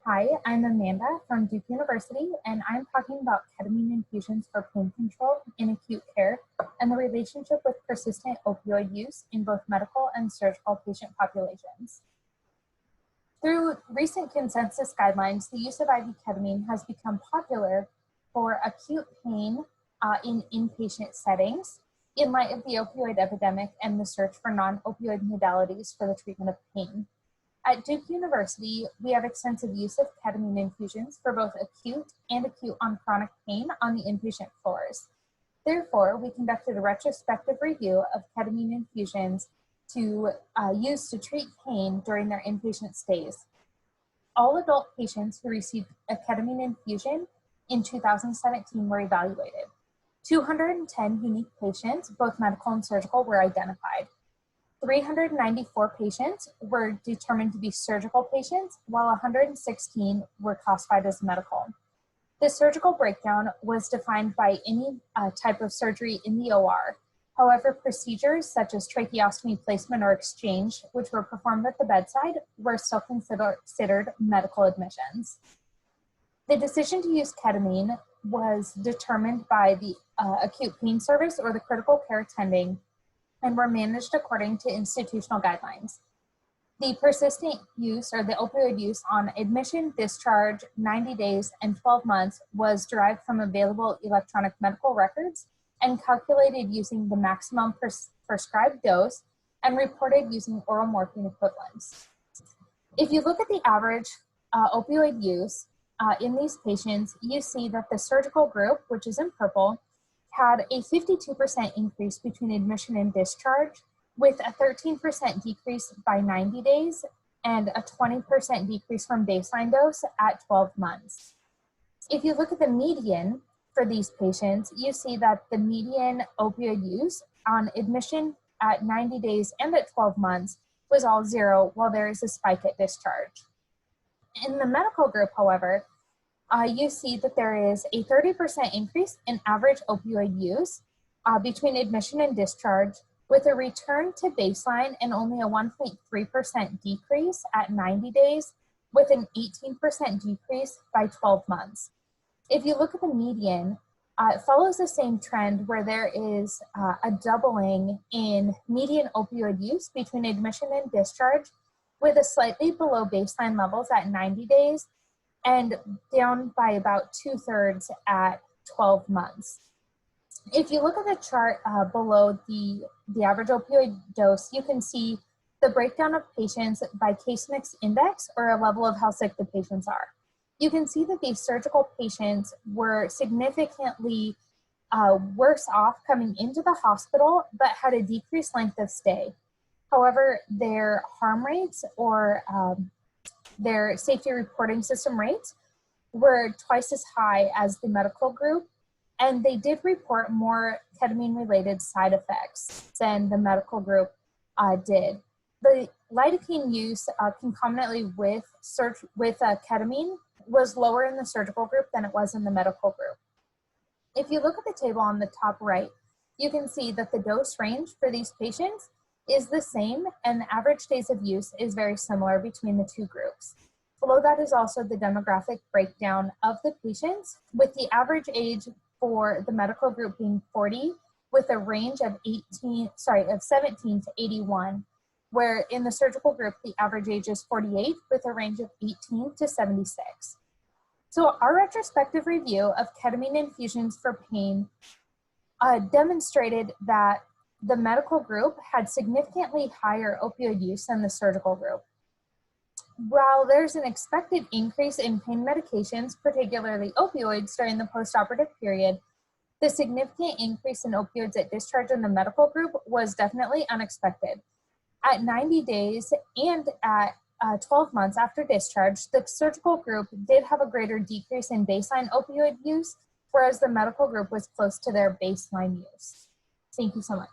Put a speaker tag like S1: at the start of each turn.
S1: Hi, I'm Amanda from Duke University, and I'm talking about ketamine infusions for pain control in acute care and the relationship with persistent opioid use in both medical and surgical patient populations. Through recent consensus guidelines, the use of IV ketamine has become popular for acute pain in inpatient settings in light of the opioid epidemic and the search for non-opioid modalities for the treatment of pain. At Duke University, we have extensive use of ketamine infusions for both acute and acute on chronic pain on the inpatient floors. Therefore, we conducted a retrospective review of ketamine infusions to use to treat pain during their inpatient stays. All adult patients who received a ketamine infusion in 2017 were evaluated. 210 unique patients, both medical and surgical, were identified. 394 patients were determined to be surgical patients, while 116 were classified as medical. The surgical breakdown was defined by any type of surgery in the OR. However, procedures such as tracheostomy placement or exchange, which were performed at the bedside, were still considered medical admissions. The decision to use ketamine was determined by the acute pain service or the critical care attending, and were managed according to institutional guidelines. The persistent use or the opioid use on admission, discharge, 90 days, and 12 months was derived from available electronic medical records and calculated using the maximum prescribed dose and reported using oral morphine equivalents. If you look at the average opioid use in these patients, you see that the surgical group, which is in purple, had a 52% increase between admission and discharge, with a 13% decrease by 90 days and a 20% decrease from baseline dose at 12 months. If you look at the median for these patients, you see that the median opioid use on admission at 90 days and at 12 months was all 0, while there is a spike at discharge. In the medical group, however, you see that there is a 30% increase in average opioid use between admission and discharge, with a return to baseline and only a 1.3% decrease at 90 days, with an 18% decrease by 12 months. If you look at the median, it follows the same trend where there is a doubling in median opioid use between admission and discharge, with a slightly below baseline levels at 90 days, and down by about 2/3 at 12 months. If you look at the chart below the average opioid dose, you can see the breakdown of patients by case mix index, or a level of how sick the patients are. You can see that these surgical patients were significantly worse off coming into the hospital, but had a decreased length of stay. However, their harm rates or their safety reporting system rates were twice as high as the medical group, and they did report more ketamine-related side effects than the medical group did. The lidocaine use concomitantly with ketamine was lower in the surgical group than it was in the medical group. If you look at the table on the top right, you can see that the dose range for these patients is the same, and the average days of use is very similar between the two groups. Below that is also the demographic breakdown of the patients, with the average age for the medical group being 40, with a range of 17 to 81, where in the surgical group, the average age is 48, with a range of 18 to 76. So our retrospective review of ketamine infusions for pain demonstrated that the medical group had significantly higher opioid use than the surgical group. While there's an expected increase in pain medications, particularly opioids, during the postoperative period, the significant increase in opioids at discharge in the medical group was definitely unexpected. At 90 days and at 12 months after discharge, the surgical group did have a greater decrease in baseline opioid use, whereas the medical group was close to their baseline use. Thank you so much.